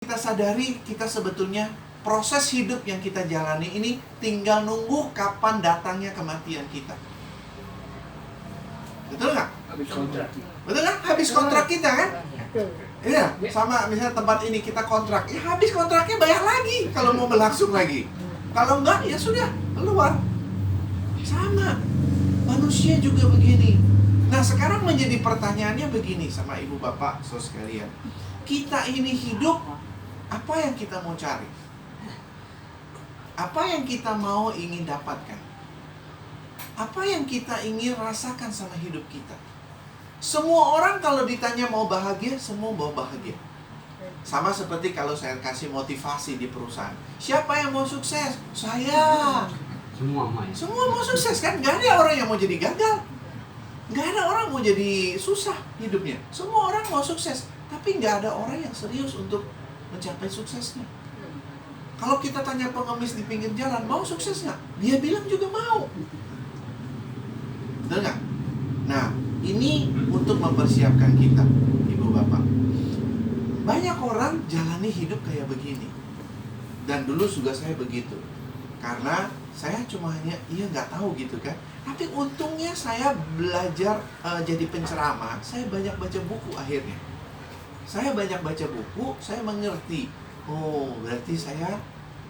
Kita sadari kita sebetulnya proses hidup yang kita jalani ini tinggal nunggu kapan datangnya kematian kita. Betul nggak? Habis kontrak. Betul nggak? Habis kontrak kita kan? Iya, sama misalnya tempat ini kita kontrak, ya habis kontraknya bayar lagi kalau mau berlangsung lagi. Kalau enggak, ya sudah, keluar. Sama, manusia juga begini. Nah, sekarang menjadi pertanyaannya begini sama ibu bapak, saudara sekalian. Kita ini hidup, apa yang kita mau cari? Apa yang kita mau ingin dapatkan? Apa yang kita ingin rasakan sama hidup kita? Semua orang kalau ditanya mau bahagia, semua mau bahagia. Sama seperti kalau saya kasih motivasi di perusahaan. Siapa yang mau sukses? Saya. Semua main. Semua mau sukses kan? Gak ada orang yang mau jadi gagal. Gak ada orang mau jadi susah hidupnya. Semua orang mau sukses. Tapi gak ada orang yang serius untuk mencapai suksesnya. Kalau kita tanya pengemis di pinggir jalan, mau sukses nggak? Dia bilang juga mau. Betul nggak? Nah, ini untuk mempersiapkan kita, ibu bapak. Banyak orang jalani hidup kayak begini. Dan dulu juga saya begitu. Karena saya cuma hanya, nggak tahu gitu kan. Tapi untungnya saya belajar jadi penceramah. Saya banyak baca buku akhirnya. Saya banyak baca buku, saya mengerti. Oh, berarti saya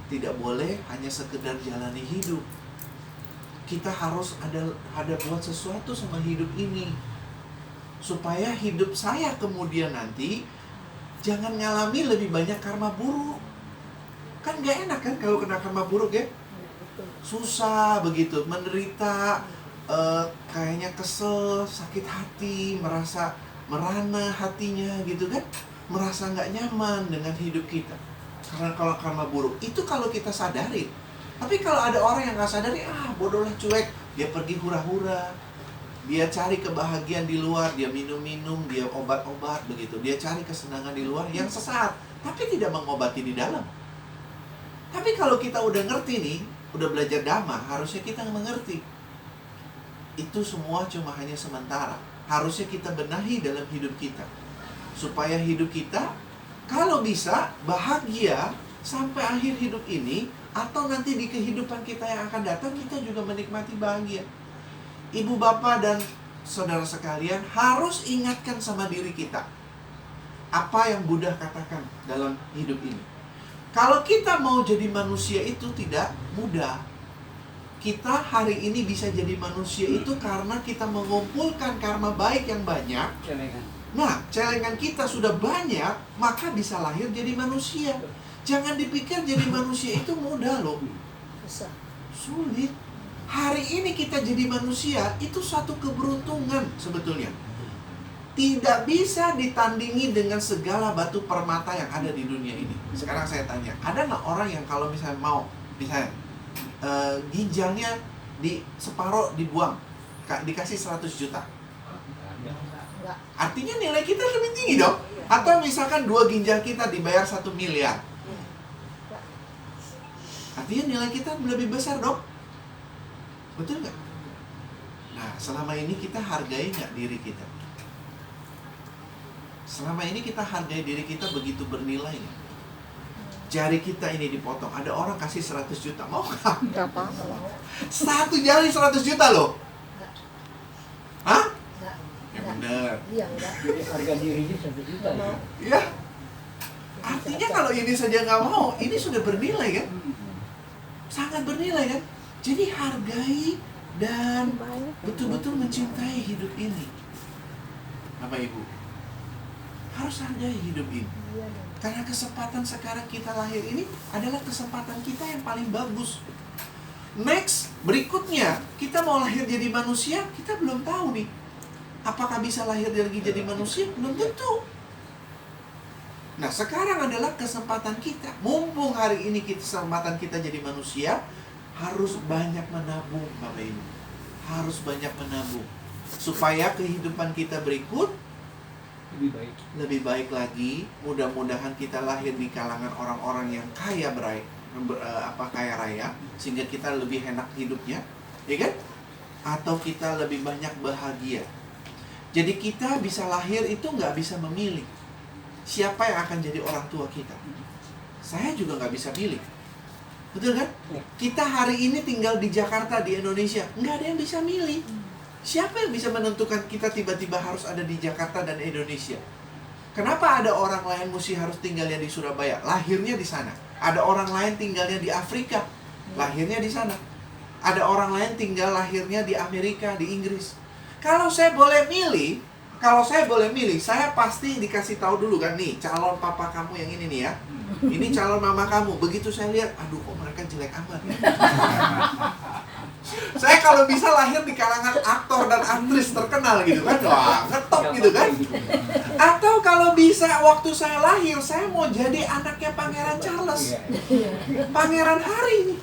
tidak boleh hanya sekedar jalani hidup. Kita harus ada buat sesuatu sama hidup ini. Supaya hidup saya kemudian nanti jangan ngalami lebih banyak karma buruk. Kan gak enak kan kalau kena karma buruk ya? Susah begitu, menderita, kayaknya kesel, sakit hati, merasa merana hatinya gitu kan? Merasa gak nyaman dengan hidup kita. Karena kalau karma buruk, itu kalau kita sadari. Tapi kalau ada orang yang gak sadari, bodohlah, cuek. Dia pergi hura-hura. Dia cari kebahagiaan di luar, dia minum-minum, dia obat-obat begitu. Dia cari kesenangan di luar yang sesat, tapi tidak mengobati di dalam. Tapi kalau kita udah ngerti nih, udah belajar dhamma, harusnya kita mengerti. Itu semua cuma hanya sementara. Harusnya kita benahi dalam hidup kita. Supaya hidup kita, kalau bisa, bahagia sampai akhir hidup ini, atau nanti di kehidupan kita yang akan datang, kita juga menikmati bahagia. Ibu bapak dan saudara sekalian harus ingatkan sama diri kita apa yang Buddha katakan dalam hidup ini. Kalau kita mau jadi manusia itu tidak mudah. Kita hari ini bisa jadi manusia itu karena kita mengumpulkan karma baik yang banyak. Nah, celengan kita sudah banyak, maka bisa lahir jadi manusia. Jangan dipikir jadi manusia itu mudah loh. Sulit. Hari ini kita jadi manusia, itu suatu keberuntungan sebetulnya. Tidak bisa ditandingi dengan segala batu permata yang ada di dunia ini. Sekarang saya tanya, ada nggak orang yang kalau misalnya mau, misalnya ginjalnya di separuh dibuang, dikasih 100 juta? Artinya nilai kita lebih tinggi dong. Atau misalkan 2 ginjal kita dibayar 1 miliar, artinya nilai kita lebih besar dong. Betul nggak? Nah, selama ini kita hargai nggak diri kita? Selama ini kita hargai diri kita begitu bernilai nggak? Jari kita ini dipotong, ada orang kasih 100 juta, mau nggak? Nggak apa-apa. Satu jari 100 juta loh. Hah? Nggak. Ya bener. Iya, enggak. Jadi harga dirinya 1 juta. Nggak mau. Ya. Artinya kalau ini saja nggak mau, ini sudah bernilai kan? Sangat bernilai kan? Jadi hargai dan betul-betul mencintai hidup ini. Bapak Ibu, harus hargai hidup ini. Karena kesempatan sekarang kita lahir ini adalah kesempatan kita yang paling bagus. Next, berikutnya, kita mau lahir jadi manusia, kita belum tahu nih. Apakah bisa lahir lagi jadi manusia? Belum tentu. Nah, sekarang adalah kesempatan kita. Mumpung hari ini kesempatan kita jadi manusia, harus banyak menabung, Bapak Ibu. Harus banyak menabung. Supaya kehidupan kita berikut lebih baik lagi. Mudah-mudahan kita lahir di kalangan orang-orang yang kaya kaya raya, sehingga kita lebih enak hidupnya, ya kan? Atau kita lebih banyak bahagia. Jadi kita bisa lahir itu nggak bisa memilih. siapa yang akan jadi orang tua kita. Saya juga nggak bisa pilih. Betul kan? Kita hari ini tinggal di Jakarta, di Indonesia. Nggak ada yang bisa milih. Siapa yang bisa menentukan kita tiba-tiba harus ada di Jakarta dan Indonesia? Kenapa ada orang lain mesti harus tinggalnya di Surabaya? Lahirnya di sana. Ada orang lain tinggalnya di Afrika. Lahirnya di sana. Ada orang lain tinggal lahirnya di Amerika, di Inggris. Kalau saya boleh milih, saya pasti dikasih tahu dulu kan, nih calon papa kamu yang ini nih ya. Ini calon mama kamu. Begitu saya lihat, aduh kok mereka jelek amat ya. Saya kalau bisa lahir di kalangan aktor dan aktris terkenal gitu kan. Wah, ngetop gitu kan. Atau kalau bisa waktu saya lahir, saya mau jadi anaknya Pangeran Charles, Pangeran Harry.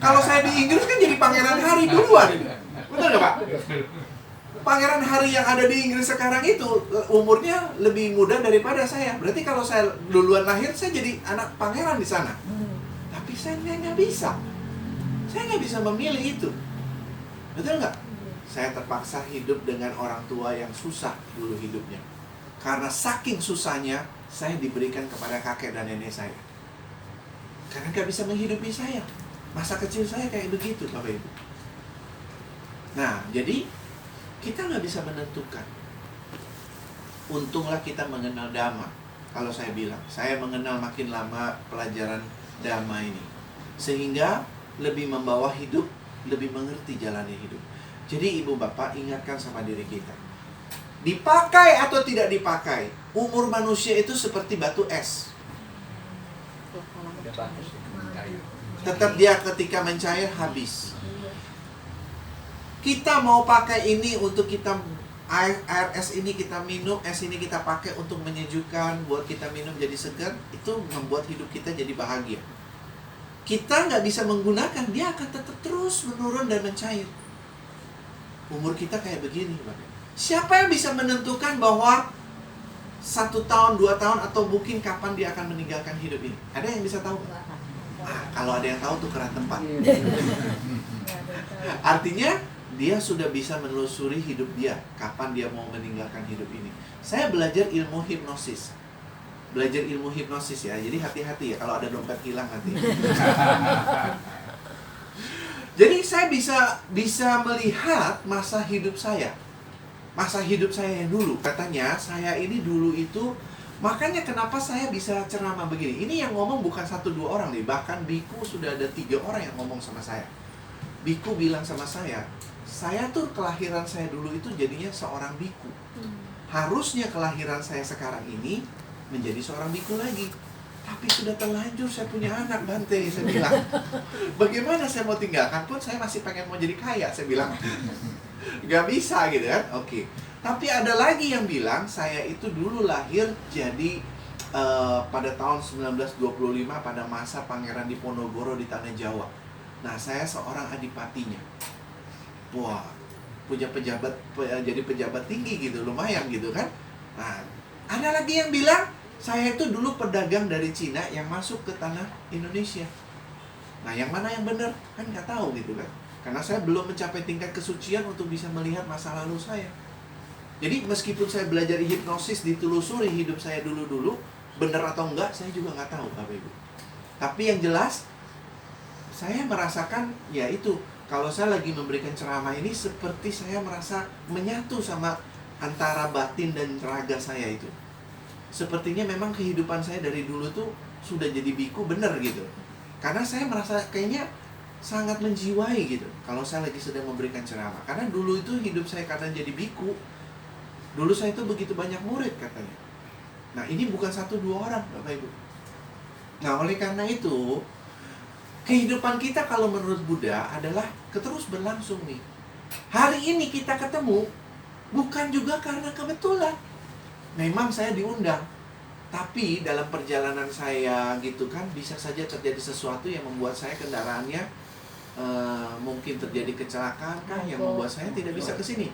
Kalau saya di Inggris kan jadi Pangeran Harry duluan. Betul nggak Pak? Pangeran Harry yang ada di Inggris sekarang itu umurnya lebih muda daripada saya. Berarti kalau saya duluan lahir, saya jadi anak pangeran di sana. Tapi saya nggak bisa. Saya nggak bisa memilih itu. Betul nggak? Saya terpaksa hidup dengan orang tua yang susah dulu hidupnya. Karena saking susahnya, saya diberikan kepada kakek dan nenek saya. Karena nggak bisa menghidupi saya. Masa kecil saya kayak begitu, Bapak Ibu. Nah, jadi kita nggak bisa menentukan. Untunglah kita mengenal Dhamma. Kalau saya bilang, saya mengenal makin lama pelajaran Dhamma ini, sehingga lebih membawa hidup, lebih mengerti jalannya hidup. Jadi ibu bapak ingatkan sama diri kita, dipakai atau tidak dipakai, umur manusia itu seperti batu es. Tetap dia ketika mencair habis. Kita mau pakai ini untuk kita air es ini kita minum, es ini kita pakai untuk menyejukkan, buat kita minum jadi segar, itu membuat hidup kita jadi bahagia. Kita nggak bisa menggunakan, dia akan tetap terus menurun dan mencair. Umur kita kayak begini, Bapak. Siapa yang bisa menentukan bahwa 1 tahun, 2 tahun, atau mungkin kapan dia akan meninggalkan hidup ini? Ada yang bisa tahu? Kalau ada yang tahu, tukeran tempat. Artinya dia sudah bisa menelusuri hidup dia, kapan dia mau meninggalkan hidup ini. Saya belajar ilmu hipnosis. Ya, jadi hati-hati ya kalau ada dompet hilang nanti. Jadi saya bisa melihat masa hidup saya. Masa hidup saya yang dulu. Katanya saya ini dulu itu, makanya kenapa saya bisa ceramah begini. Ini yang ngomong bukan 1-2 orang nih, bahkan biku sudah ada 3 orang yang ngomong sama saya. Biku bilang sama saya tuh kelahiran saya dulu itu jadinya seorang biku. Harusnya kelahiran saya sekarang ini menjadi seorang biku lagi. Tapi sudah terlanjur, saya punya anak, Bante, saya bilang. Bagaimana saya mau tinggalkan pun, saya masih pengen mau jadi kaya, saya bilang. Gak bisa gitu kan, oke. Tapi ada lagi yang bilang, saya itu dulu lahir jadi pada tahun 1925 pada masa Pangeran Diponegoro di Tanah Jawa. Nah, saya seorang adipatinya. Wah, punya pejabat, jadi pejabat tinggi gitu, lumayan gitu kan. Nah, ada lagi yang bilang, saya itu dulu pedagang dari Cina yang masuk ke tanah Indonesia. Nah, yang mana yang benar? Kan nggak tahu gitu kan. Karena saya belum mencapai tingkat kesucian untuk bisa melihat masa lalu saya. Jadi meskipun saya belajar hipnosis, ditelusuri hidup saya dulu-dulu, benar atau enggak, saya juga nggak tahu, Bapak Ibu. Tapi yang jelas, saya merasakan, ya itu, kalau saya lagi memberikan ceramah ini, seperti saya merasa menyatu sama antara batin dan raga saya itu. Sepertinya memang kehidupan saya dari dulu tuh sudah jadi biku bener gitu. Karena saya merasa kayaknya sangat menjiwai gitu kalau saya lagi sedang memberikan ceramah. Karena dulu itu hidup saya karena jadi biku, dulu saya itu begitu banyak murid katanya. Nah, ini bukan 1-2 orang, Bapak Ibu. Nah, oleh karena itu, kehidupan kita kalau menurut Buddha adalah terus berlangsung nih. Hari ini kita ketemu bukan juga karena kebetulan. Memang saya diundang, tapi dalam perjalanan saya gitu kan, bisa saja terjadi sesuatu yang membuat saya kendaraannya mungkin terjadi kecelakaan kah yang membuat saya tidak bisa ke sini.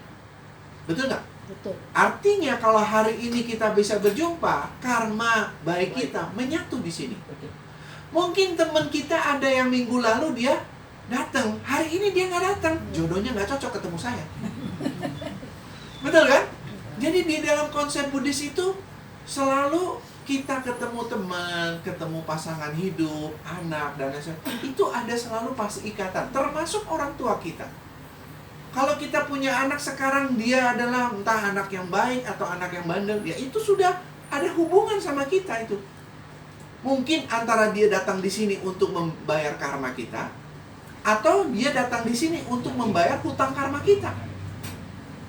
Betul nggak? Betul. Artinya kalau hari ini kita bisa berjumpa, karma baik kita menyatu di sini. Mungkin teman kita ada yang minggu lalu dia datang, hari ini dia nggak datang, jodohnya nggak cocok ketemu saya. Betul kan? Jadi di dalam konsep Buddhis itu Selalu kita ketemu teman, ketemu pasangan hidup, anak, dan lain sebagainya, itu ada selalu pas ikatan, termasuk orang tua kita. Kalau kita punya anak sekarang, dia adalah entah anak yang baik atau anak yang bandel, ya itu sudah ada hubungan sama kita itu. Mungkin antara dia datang di sini untuk membayar karma kita, atau dia datang di sini untuk membayar hutang karma kita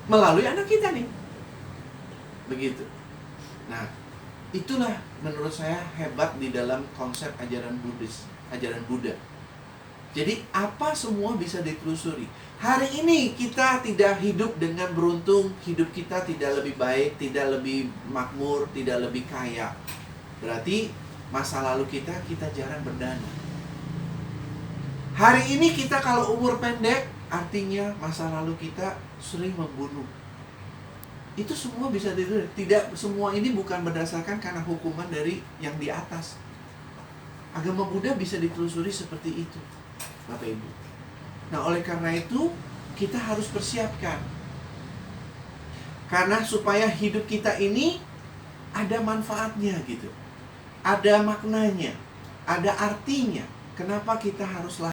melalui anak kita nih. Begitu. Nah, itulah menurut saya hebat di dalam konsep ajaran Buddhis, ajaran Buddha. Jadi apa semua bisa ditelusuri. Hari ini kita tidak hidup dengan beruntung, hidup kita tidak lebih baik, tidak lebih makmur, tidak lebih kaya. Berarti masa lalu kita jarang berdana. Hari ini kita kalau umur pendek, artinya masa lalu kita sering membunuh. Itu semua bisa ditelusuri. Tidak, semua ini bukan berdasarkan karena hukuman dari yang di atas. Agama Buddha bisa ditelusuri seperti itu, Bapak Ibu. Nah, oleh karena itu kita harus persiapkan. Karena supaya hidup kita ini ada manfaatnya gitu. Ada maknanya, ada artinya. Kenapa kita harus